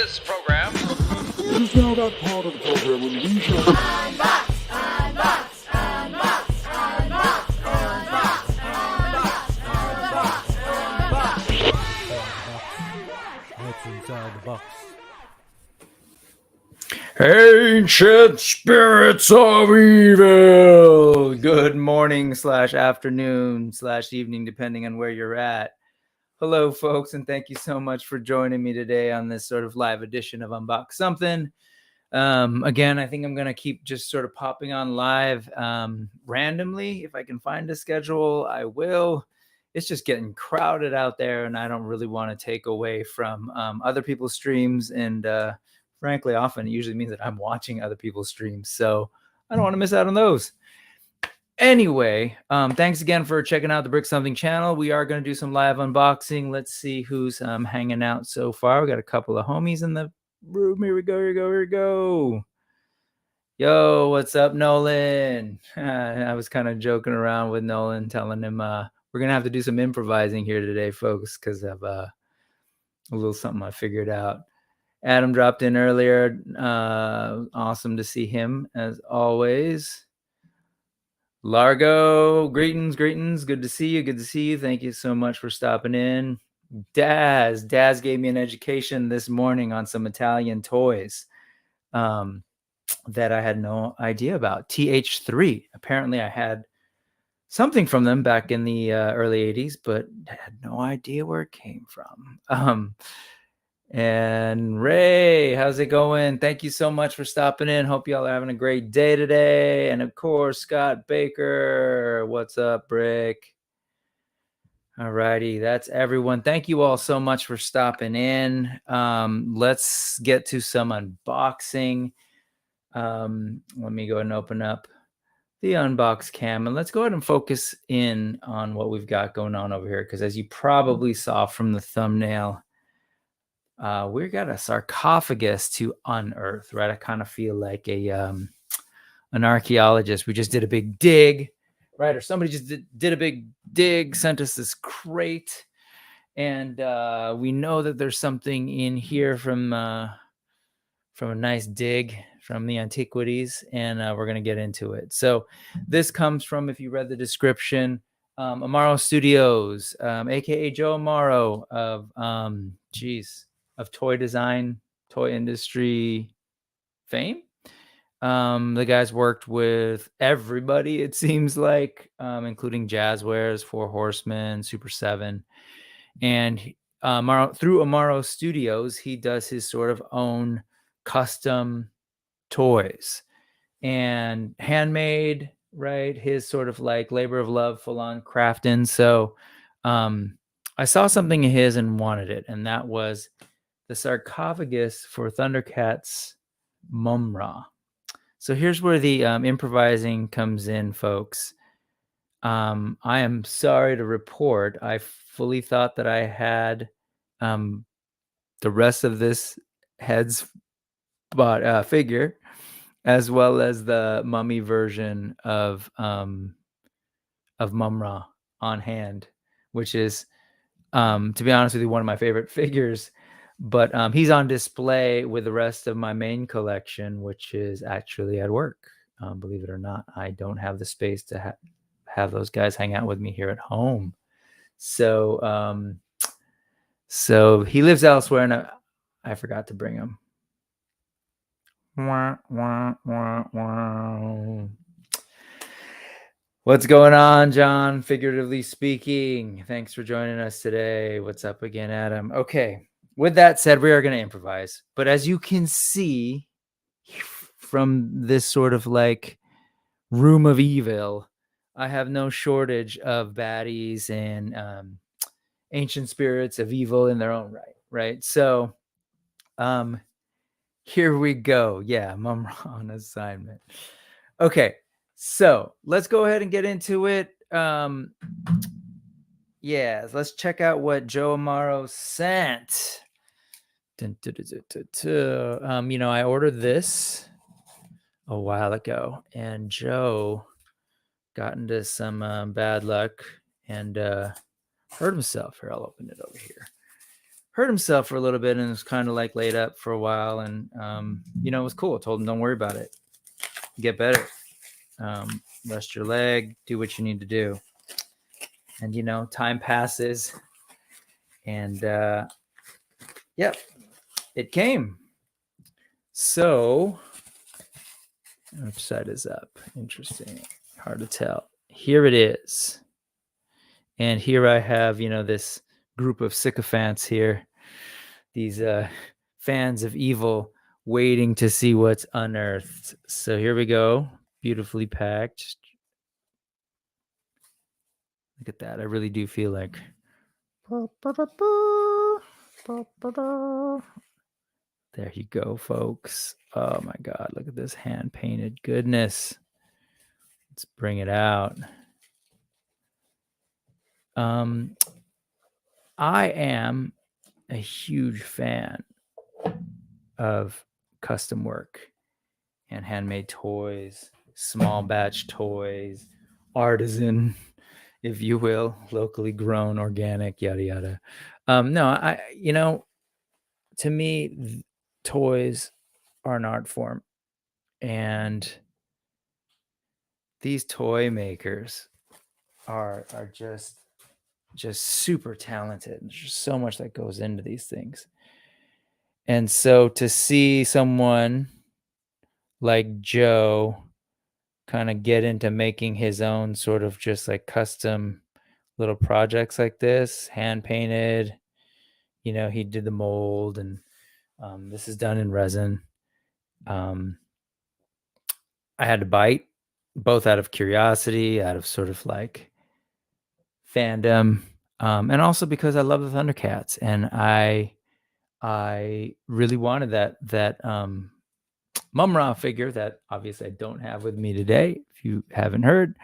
this program. It is now that part of the program when we shall Unbox, unbox, unbox, unbox, unbox, unbox, unbox, unbox. What's inside the box? Ancient spirits of evil. Good morning / afternoon / evening, depending on where you're at. Hello, folks, and thank you so much for joining me today on this sort of live edition of Unbox Something. Again, I think I'm going to keep just sort of popping on live randomly. If I can find a schedule, I will. It's just getting crowded out there, and I don't really want to take away from other people's streams. And frankly, often it usually means that I'm watching other people's streams, so I don't want to miss out on those. Anyway, thanks again for checking out the Brick Something channel. We are going to do some live unboxing. Let's see who's hanging out so far. We got a couple of homies in the room. Here we go. Yo, what's up, Nolan? I was kind of joking around with Nolan, telling him we're going to have to do some improvising here today, folks, because of a little something I figured out. Adam dropped in earlier. Awesome to see him, as always. Largo, greetings. Good to see you. Thank you so much for stopping in. Daz gave me an education this morning on some Italian toys that I had no idea about. TH3. Apparently I had something from them back in the early 80s, but I had no idea where it came from. And Ray, how's it going? Thank you so much for stopping in. Hope y'all are having a great day today. And of course, Scott Baker. What's up, Brick? All righty, that's everyone. Thank you all so much for stopping in. Let's get to some unboxing. Let me go ahead and open up the unbox cam, and let's go ahead and focus in on what we've got going on over here, because as you probably saw from the thumbnail, we got a sarcophagus to unearth, right? I kind of feel like an archaeologist. We just did a big dig, right? Or somebody just did a big dig, sent us this crate, and we know that there's something in here from a nice dig from the antiquities, and we're going to get into it. So this comes from, if you read the description, Amaro Studios, aka Joe Amaro of toy design, toy industry fame. The guy's worked with everybody, it seems like, including Jazzwares, Four Horsemen, Super7. And through Amaro Studios, he does his sort of own custom toys and handmade, right? His sort of like labor of love, full-on crafting. So I saw something of his and wanted it, and that was the sarcophagus for Thundercats Mumm-Ra. So here's where the improvising comes in, folks. I am sorry to report, I fully thought that I had the rest of this head's figure, as well as the mummy version of Mumm-Ra on hand, which is, to be honest with you, one of my favorite figures. But he's on display with the rest of my main collection, which is actually at work. Believe it or not, I don't have the space to have those guys hang out with me here at home. So so he lives elsewhere, and I forgot to bring him. What's going on, John? Figuratively speaking. Thanks for joining us today. What's up again, Adam? Okay. With that said, we are going to improvise. But as you can see from this sort of like room of evil, I have no shortage of baddies and ancient spirits of evil in their own right, right? So here we go. Yeah, Mumm-Ra on assignment. Okay, so let's go ahead and get into it. Yeah, let's check out what Joe Amaro sent. I ordered this a while ago, and Joe got into some bad luck and hurt himself. Here, I'll open it over here. hurt himself for a little bit and was kind of like laid up for a while. And, you know, it was cool. I told him, don't worry about it. Get better. Rest your leg, do what you need to do. And, you know, time passes. And, yep, it came. So, which side is up? Interesting. Hard to tell. Here it is. And here I have, you know, this group of sycophants here. These fans of evil waiting to see what's unearthed. So here we go. Beautifully packed. Look at that. I really do feel like. There you go, folks. Oh my God. Look at this hand painted goodness. Let's bring it out. I am a huge fan of custom work and handmade toys, small batch toys, artisan, if you will, locally grown, organic, yada yada. No, you know, to me, toys are an art form, and these toy makers are just super talented. There's just so much that goes into these things. And so to see someone like Joe kind of get into making his own sort of just like custom little projects like this, hand painted, you know, he did the mold, and this is done in resin. I had to bite, both out of curiosity, out of sort of like fandom, and also because I love the Thundercats, and I really wanted that Mumm-Ra figure that obviously I don't have with me today, if you haven't heard.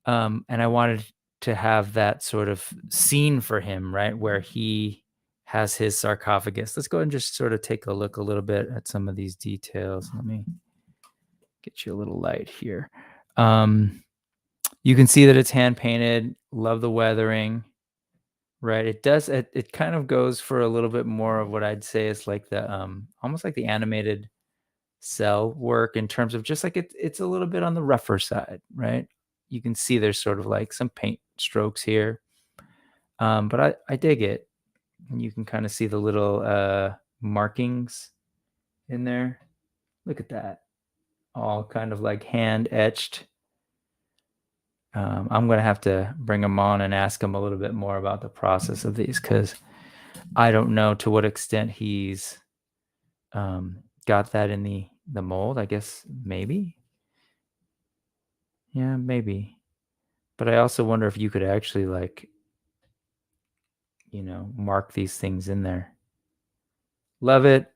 And I wanted to have that sort of scene for him, right, where he has his sarcophagus. Let's go and just sort of take a look a little bit at some of these details. Let me get you a little light here. You can see that it's hand painted. Love the weathering. Right. It kind of goes for a little bit more of what I'd say is like the almost like the animated cell work, in terms of just like it's a little bit on the rougher side, right? You can see there's sort of like some paint strokes here. But I dig it. And you can kind of see the little markings in there. Look at that. All kind of like hand etched. I'm going to have to bring him on and ask him a little bit more about the process of these, because I don't know to what extent he's got that in the mold. I guess maybe. Yeah, maybe. But I also wonder if you could actually, like, you know, mark these things in there. Love it.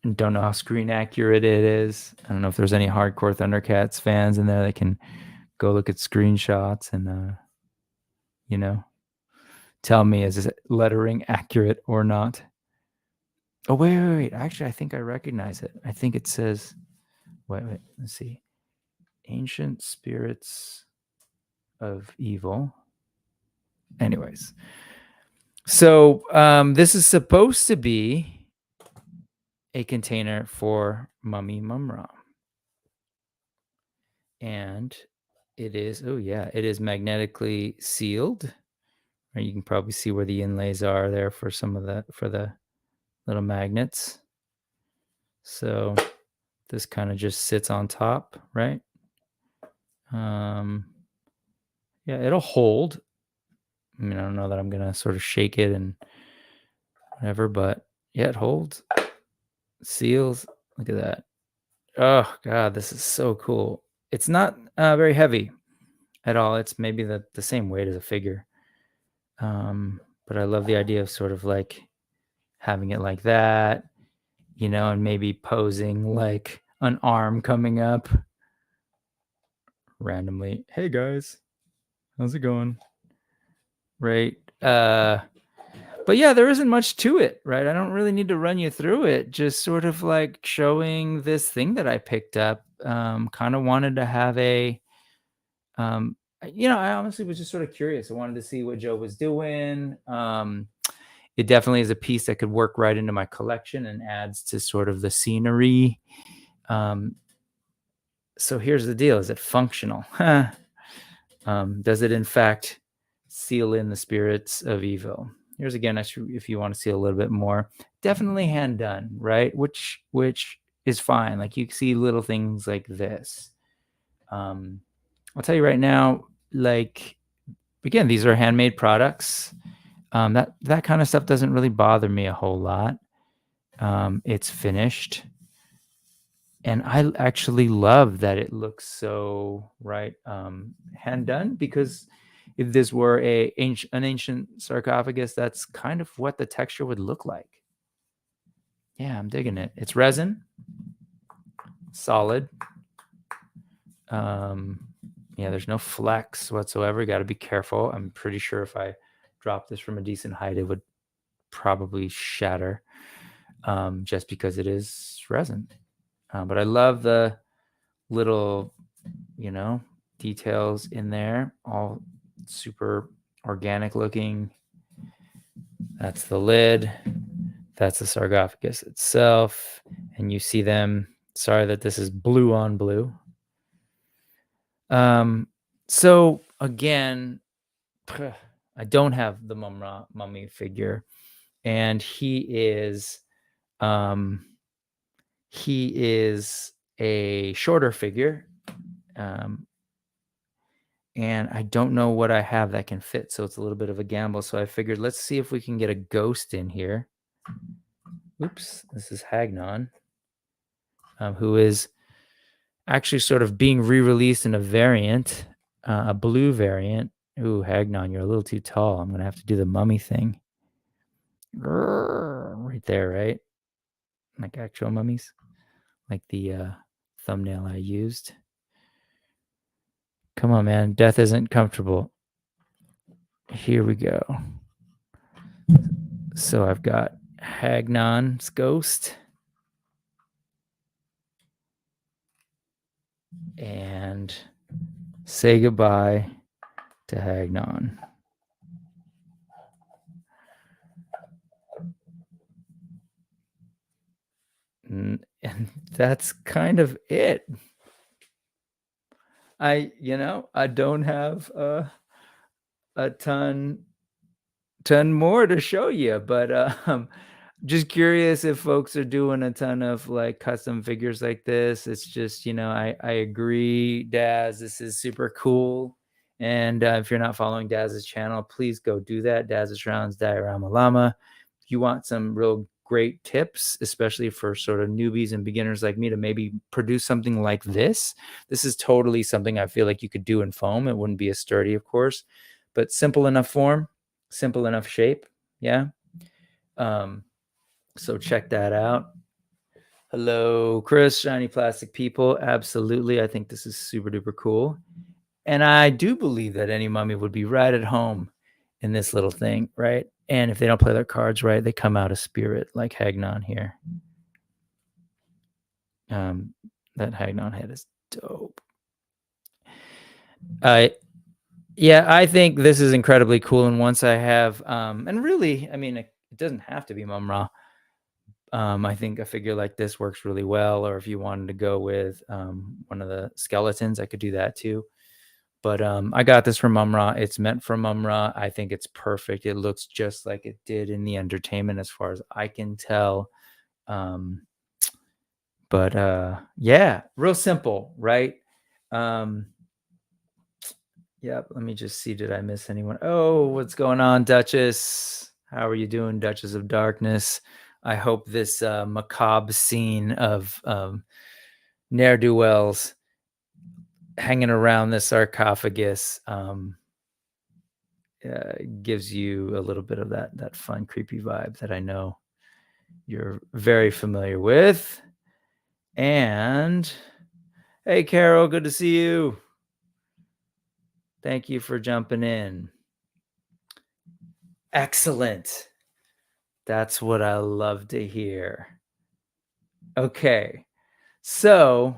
And don't know how screen accurate it is. I don't know if there's any hardcore Thundercats fans in there that can go look at screenshots and, you know, tell me, is this lettering accurate or not? Oh, wait. Actually, I think I recognize it. I think it says, wait, let's see. Ancient spirits of evil. Anyways. So this is supposed to be a container for Mummy Mumm-Ra. And it is, oh yeah, it is magnetically sealed. Or you can probably see where the inlays are there for some of the little magnets. So this kind of just sits on top, right? Yeah, it'll hold. I mean, I don't know that I'm gonna sort of shake it and whatever, but yeah, it holds. Seals. Look at that. Oh God, this is so cool. It's not very heavy at all. It's maybe the same weight as a figure. But I love the idea of sort of like having it like that, you know, and maybe posing like an arm coming up randomly. Hey guys, how's it going? Right. But yeah, there isn't much to it, right? I don't really need to run you through it. Just sort of like showing this thing that I picked up. Kind of wanted to have a, you know, I honestly was just sort of curious. I wanted to see what Joe was doing. it definitely is a piece that could work right into my collection and adds to sort of the scenery. So here's the deal. Is it functional? Does it in fact seal in the spirits of evil? Here's again, if you want to see a little bit more, definitely hand done, right? Which is fine. Like you see little things like this. I'll tell you right now, like, again, these are handmade products. That kind of stuff doesn't really bother me a whole lot. It's finished. And I actually love that it looks so hand done, because if this were an ancient sarcophagus, that's kind of what the texture would look like. Yeah, I'm digging it. It's resin, solid. Yeah, there's no flex whatsoever. Got to be careful. I'm pretty sure if I drop this from a decent height, it would probably shatter, just because it is resin. But I love the little, details in there, all super organic looking. That's the lid. That's the sarcophagus itself. And you see them. Sorry that this is blue on blue. So again, I don't have the Mumm-Ra mummy figure, and he is a shorter figure. And I don't know what I have that can fit, so it's a little bit of a gamble. So I figured, let's see if we can get a ghost in here. Oops, this is Hagnon, who is actually sort of being re-released in a variant, a blue variant. Ooh, Hagnon, you're a little too tall. I'm gonna have to do the mummy thing. Right there, right? Like actual mummies, like the thumbnail I used. Come on, man. Death isn't comfortable. Here we go. So I've got Hagnon's ghost. And say goodbye to Hagnon. And that's kind of it. I don't have a ton more to show you, but just curious if folks are doing a ton of like custom figures like this. It's just, I agree, Daz, this is super cool. And if you're not following Daz's channel, please go do that. Daz's Shroud's Diorama Llama. If you want some real great tips, especially for sort of newbies and beginners like me, to maybe produce something like this is totally something I feel like you could do in foam. It wouldn't be as sturdy, of course, but simple enough form, simple enough shape. Yeah. So check that out. Hello, Chris, Shiny Plastic People. Absolutely. I think this is super duper cool. And I do believe that any mummy would be right at home in this little thing, right? And if they don't play their cards right, they come out of spirit, like Hagnon here. That Hagnon head is dope. Yeah, I think this is incredibly cool. And once I have, and really, I mean, it doesn't have to be Mumm-Ra. I think a figure like this works really well. Or if you wanted to go with one of the skeletons, I could do that too. But I got this from Mumm-Ra. It's meant for Mumm-Ra. I think it's perfect. It looks just like it did in the entertainment as far as I can tell. But yeah, real simple, right? Yep, let me just see. Did I miss anyone? Oh, what's going on, Duchess? How are you doing, Duchess of Darkness? I hope this macabre scene of ne'er-do-wells hanging around the sarcophagus gives you a little bit of that fun, creepy vibe that I know you're very familiar with. And hey, Carol, good to see you. Thank you for jumping in. Excellent. That's what I love to hear. Okay. So,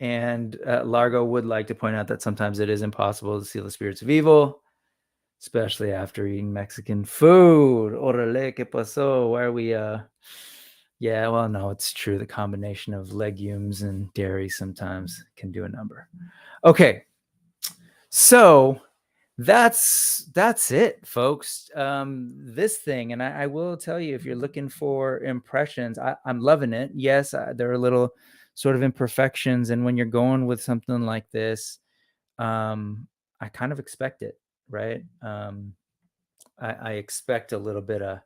and Largo would like to point out that sometimes it is impossible to seal the spirits of evil. especially after eating Mexican food. Orale, ¿qué pasó? Why are we yeah, well, no, it's true. The combination of legumes and dairy sometimes can do a number. Okay. So that's it, folks. This thing, and I will tell you, if you're looking for impressions, I'm loving it. Yes, there are little sort of imperfections, and when you're going with something like this, I kind of expect it, right? I expect a little bit of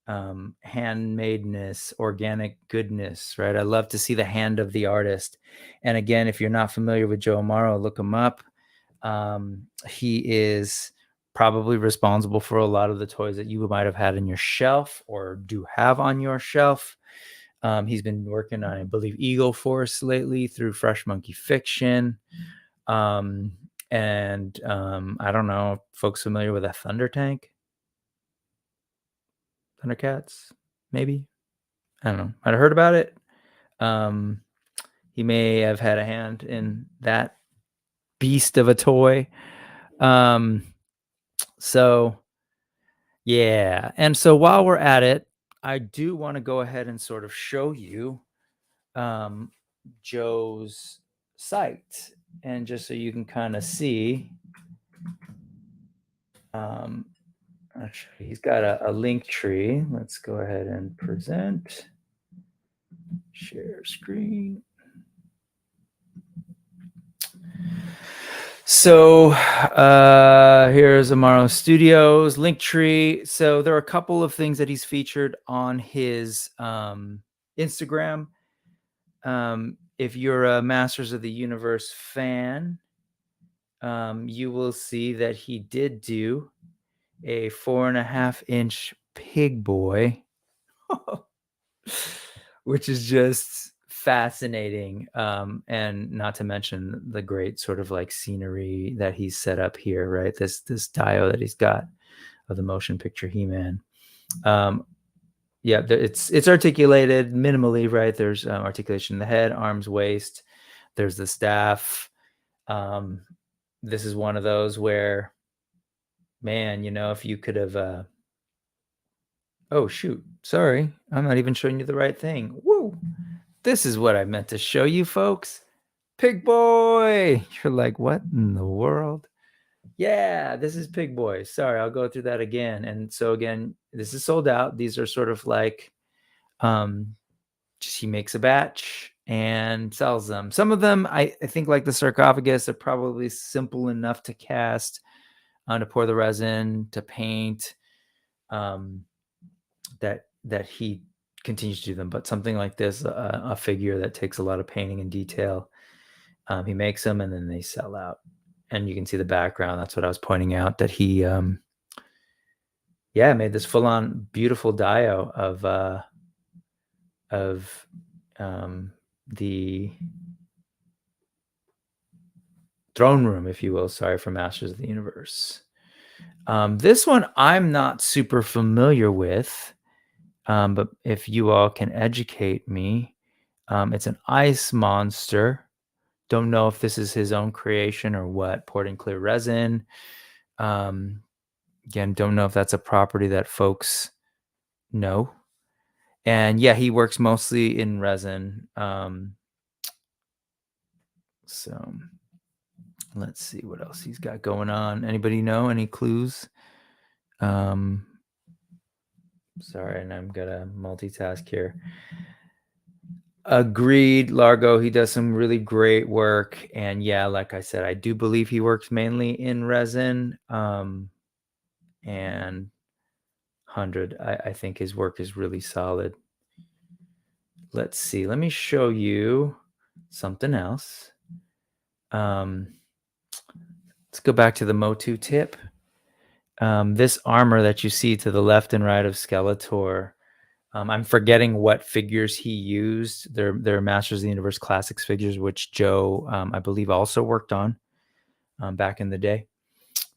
handmadeness, organic goodness, right? I love to see the hand of the artist. And again, if you're not familiar with Joe Amaro, look him up. He is probably responsible for a lot of the toys that you might have had in your shelf or do have on your shelf. He's been working on, I believe, Eagle Force lately through Fresh Monkey Fiction. And I don't know, folks familiar with a Thunder Tank? Thundercats, maybe? I don't know. I'd heard about it. He may have had a hand in that beast of a toy. So yeah. And so while we're at it, I do want to go ahead and sort of show you Joe's site. And just so you can kind of see, actually, he's got a link tree. Let's go ahead and present. Share screen. So here's Amaro Studios, link tree. So there are a couple of things that he's featured on his Instagram. If you're a Masters of the Universe fan, you will see that he did do a 4.5-inch pig boy, which is just fascinating. And not to mention the great sort of like scenery that he's set up here, right? This dio that he's got of the motion picture He-Man. Yeah, it's articulated minimally, right? There's articulation in the head, arms, waist. There's the staff. This is one of those where, man, you know, if you could have oh shoot, sorry, I'm not even showing you the right thing. Woo! This is what I meant to show you, folks. Pig Boy! You're like, what in the world? Yeah, this is Pig Boy. Sorry, I'll go through that again. And so again, this is sold out. These are sort of like just he makes a batch and sells them. Some of them, I think, like the sarcophagus, are probably simple enough to cast, to pour the resin, to paint, that he continues to do them. But something like this, a figure that takes a lot of painting and detail, he makes them and then they sell out. And you can see the background. That's what I was pointing out, that he made this full-on beautiful dio of the throne room, if you will. Sorry, for Masters of the Universe. This one I'm not super familiar with, but if you all can educate me, it's an ice monster. Don't know if this is his own creation or what. Poured in clear resin. Again, don't know if that's a property that folks know. And yeah, he works mostly in resin. So let's see what else he's got going on. Anybody know? Any clues? Sorry, and I'm gonna multitask here. Agreed, Largo. He does some really great work. And yeah, like I said, I do believe he works mainly in resin. And 100, I think his work is really solid. Let's see. Let me show you something else. Let's go back to the Motu tip. This armor that you see to the left and right of Skeletor, I'm forgetting what figures he used. They're Masters of the Universe Classics figures, which Joe, I believe, also worked on back in the day.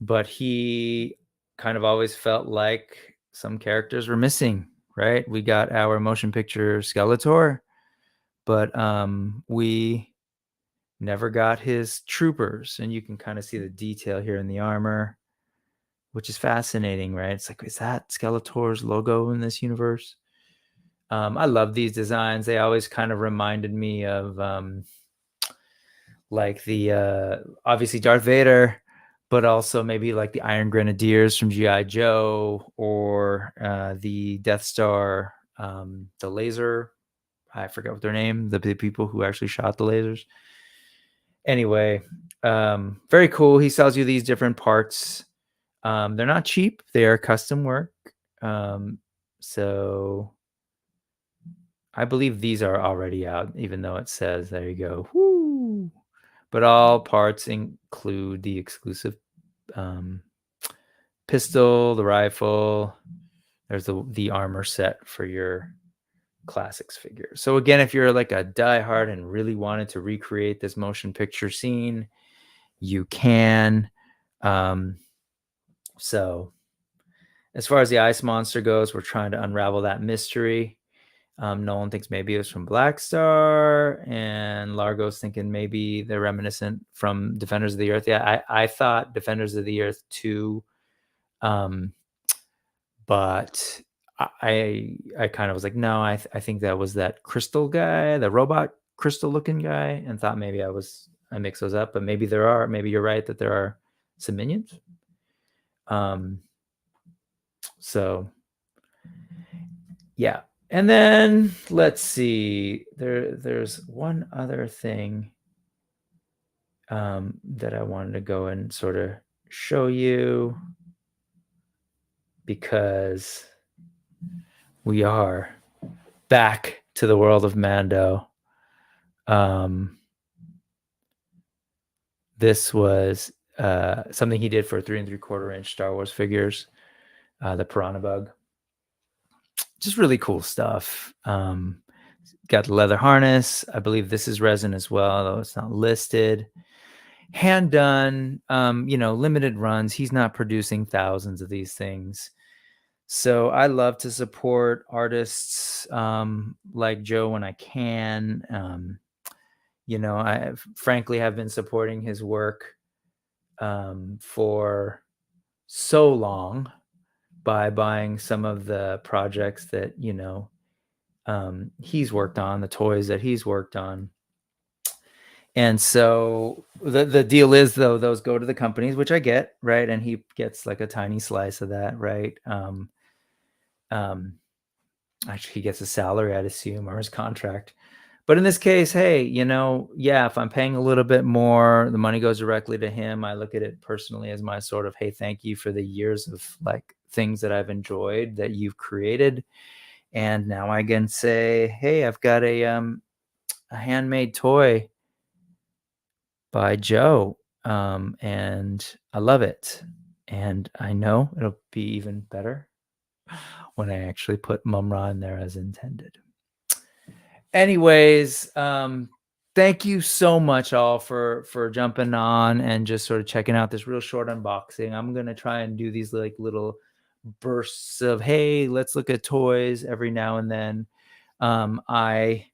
But he kind of always felt like some characters were missing, right? We got our motion picture Skeletor, but we never got his troopers. And you can kind of see the detail here in the armor. which is fascinating, right? It's like, is that Skeletor's logo in this universe? I love these designs. They always kind of reminded me of like the obviously Darth Vader, but also maybe like the Iron Grenadiers from G.I. Joe, or the Death Star, the laser. I forget what their name, the people who actually shot the lasers. Anyway, very cool. He sells you these different parts. They're not cheap. They are custom work. So I believe these are already out, even though it says, there you go. Woo! But all parts include the exclusive pistol, the rifle. There's the armor set for your classics figure. So again, if you're like a diehard and really wanted to recreate this motion picture scene, you can. So as far as the ice monster goes, we're trying to unravel that mystery. Nolan thinks maybe it was from Black Star, and Largo's thinking maybe they're reminiscent from Defenders of the Earth. Yeah, I thought Defenders of the Earth 2, but I kind of was like, no, I think that was that crystal guy, the robot crystal looking guy, and thought maybe I mixed those up, but maybe maybe you're right that there are some minions. So yeah. And then let's see, there's one other thing that I wanted to go and sort of show you, because we are back to the world of Mando. This was something he did for 3 3/4 inch Star Wars figures, the Piranha Bug. Just really cool stuff. Got the leather harness. I believe this is resin as well, though it's not listed. Hand done, limited runs. He's not producing thousands of these things. So I love to support artists like Joe when I can. I frankly have been supporting his work for so long by buying some of the projects that, he's worked on, the toys that he's worked on. And so the deal is, though, those go to the companies, which I get, right? And he gets like a tiny slice of that, right? Actually, he gets a salary, I'd assume, or his contract. But in this case, hey, if I'm paying a little bit more, the money goes directly to him. I look at it personally as my sort of, hey, thank you for the years of like things that I've enjoyed that you've created. And now I can say, hey, I've got a handmade toy by Joe, and I love it. And I know it'll be even better when I actually put Mumm-Ra in there as intended. Anyways, thank you so much all for jumping on and just sort of checking out this real short unboxing. I'm gonna try and do these like little bursts of, hey, let's look at toys every now and then. I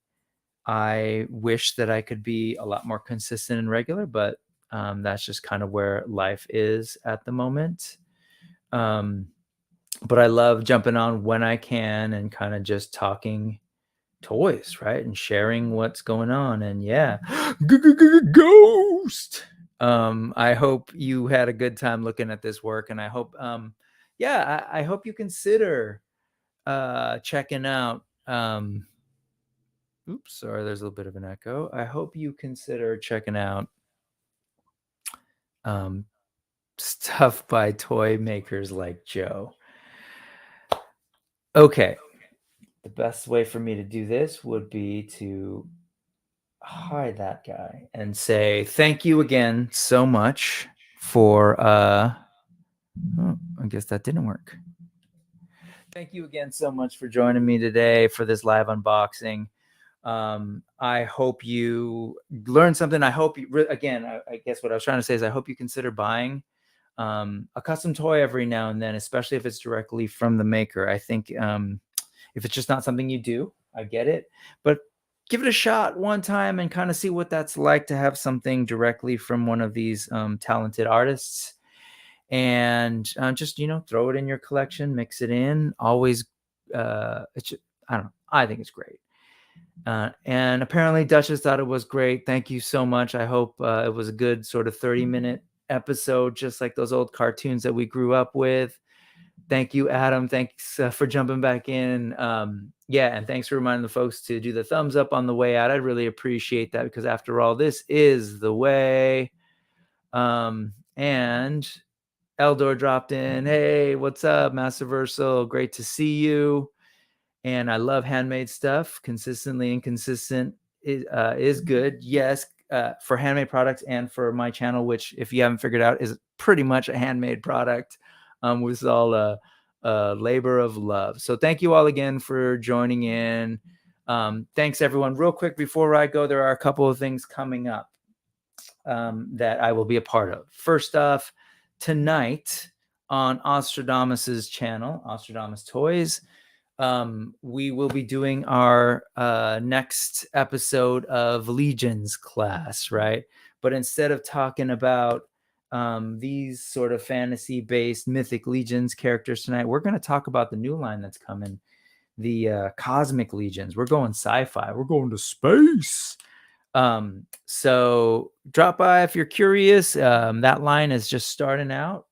wish that I could be a lot more consistent and regular, but that's just kind of where life is at the moment. But I love jumping on when I can and kind of just talking toys, right? And sharing what's going on. And yeah, ghost. I hope you had a good time looking at this work, and I hope I hope you consider checking out oops, sorry, there's a little bit of an echo. I hope you consider checking out stuff by toy makers like Joe. Okay, the best way for me to do this would be to hide that guy and say thank you again so much for I guess that didn't work. Thank you again so much for joining me today for this live unboxing. I hope you learned something. I hope you, again, I guess what I was trying to say is I hope you consider buying a custom toy every now and then, especially if it's directly from the maker. I think if it's just not something you do, I get it, but give it a shot one time and kind of see what that's like to have something directly from one of these talented artists. and just throw it in your collection, mix it in. Always, it's just, I don't know. I think it's great. And apparently Duchess thought it was great. Thank you so much. I hope it was a good sort of 30-minute episode, just like those old cartoons that we grew up with. Thank you, Adam. Thanks for jumping back in. Yeah, and thanks for reminding the folks to do the thumbs up on the way out. I'd really appreciate that, because after all, this is the way. And Eldor dropped in. Hey, what's up, Masterversal? Great to see you. And I love handmade stuff. Consistently inconsistent is good. Yes, for handmade products and for my channel, which, if you haven't figured out, is pretty much a handmade product. Was all a labor of love. So thank you all again for joining in. Thanks, everyone. Real quick before I go, there are a couple of things coming up that I will be a part of. First off, tonight on Ostradamus's channel, Ostradamus Toys, we will be doing our next episode of Legions class, right? But instead of talking about these sort of fantasy-based mythic Legions characters tonight, we're going to talk about the new line that's coming, the Cosmic Legions. We're going sci-fi. We're going to space. So drop by if you're curious. That line is just starting out.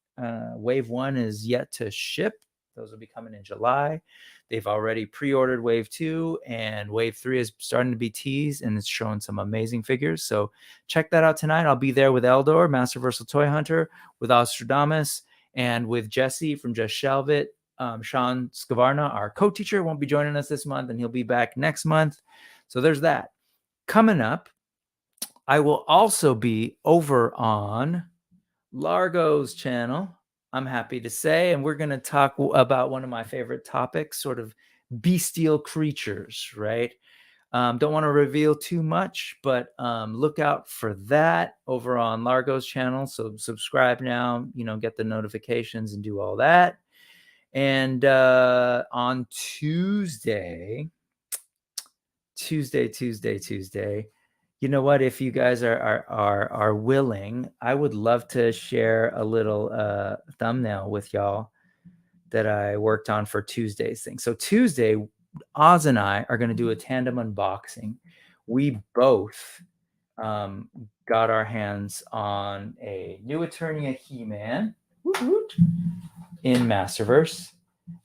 Wave 1 is yet to ship. Those will be coming in July. They've already pre-ordered Wave 2, and Wave 3 is starting to be teased, and it's showing some amazing figures. So check that out tonight. I'll be there with Eldor, Masterversal Toy Hunter, with Ostradamus, and with Jesse from Just Shelve It. Sean Scavarna, our co-teacher, won't be joining us this month, and he'll be back next month. So there's that. Coming up, I will also be over on Largo's channel, I'm happy to say, and we're going to talk about one of my favorite topics, sort of bestial creatures, right? Don't want to reveal too much, but look out for that over on Largo's channel. So subscribe now, get the notifications and do all that. And on Tuesday, you know what? If you guys are willing, I would love to share a little thumbnail with y'all that I worked on for Tuesday's thing. So Tuesday, Oz and I are going to do a tandem unboxing. We both got our hands on a new Eternia He-Man in Masterverse,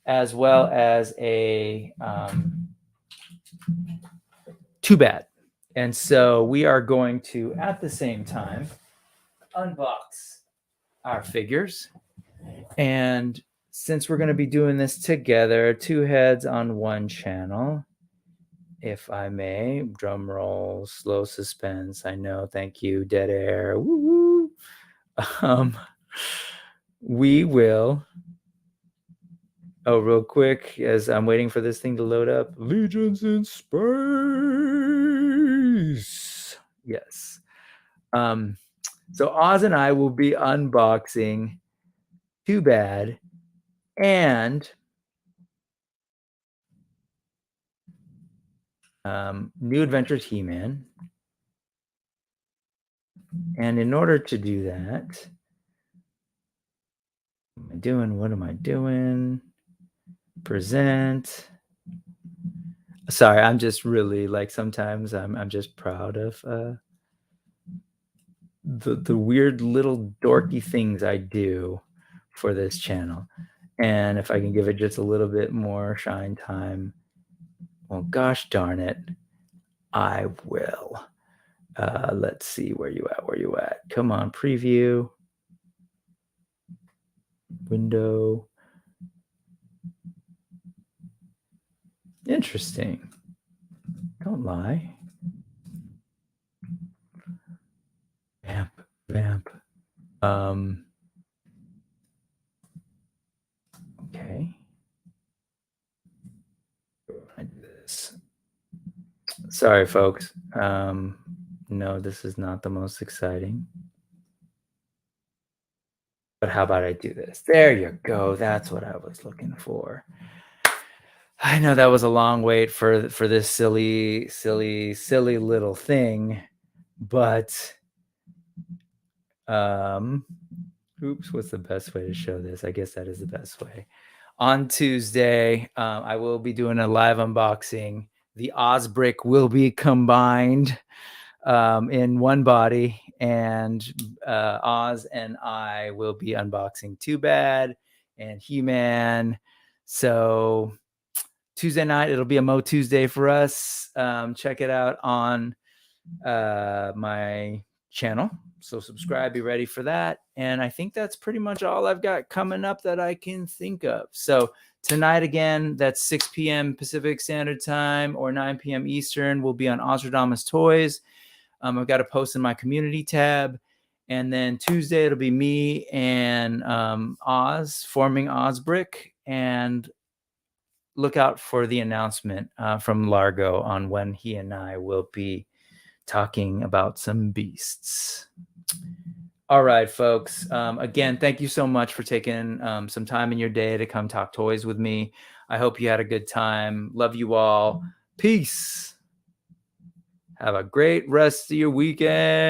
as well as a Too Bad. And so we are going to, at the same time, unbox our figures. And since we're going to be doing this together, two heads on one channel, if I may, drum roll, slow suspense. I know, thank you, dead air. Woo-woo. We will, real quick, as I'm waiting for this thing to load up, Legions in Space. Yes. So Oz and I will be unboxing Too Bad and New Adventures He-Man. And in order to do that, what am I doing? Present. Sorry, I'm just really, like, sometimes I'm just proud of the weird little dorky things I do for this channel. And if I can give it just a little bit more shine time, well, gosh darn it, I will. Let's see, where you at? Come on, preview. Window. Interesting. Don't lie. Vamp. Okay. I do this. Sorry, folks. No, this is not the most exciting. But how about I do this? There you go. That's what I was looking for. I know that was a long wait for this silly little thing, but Oops, what's the best way to show this? I guess that is the best way. On Tuesday, I will be doing a live unboxing. The Osbrick will be combined in one body, and Oz and I will be unboxing Too Bad and He-Man. So Tuesday night, it'll be a Mo Tuesday for us. Check it out on my channel. So subscribe, be ready for that. And I think that's pretty much all I've got coming up that I can think of. So tonight, again, that's 6 p.m. Pacific Standard Time or 9 p.m. Eastern. We'll be on Ostradamus Toys. I've got a post in my community tab. And then Tuesday, it'll be me and Oz forming Osbrick. And look out for the announcement from Largo on when he and I will be talking about some beasts. All right, folks. Again, thank you so much for taking some time in your day to come talk toys with me. I hope you had a good time. Love you all. Peace. Have a great rest of your weekend.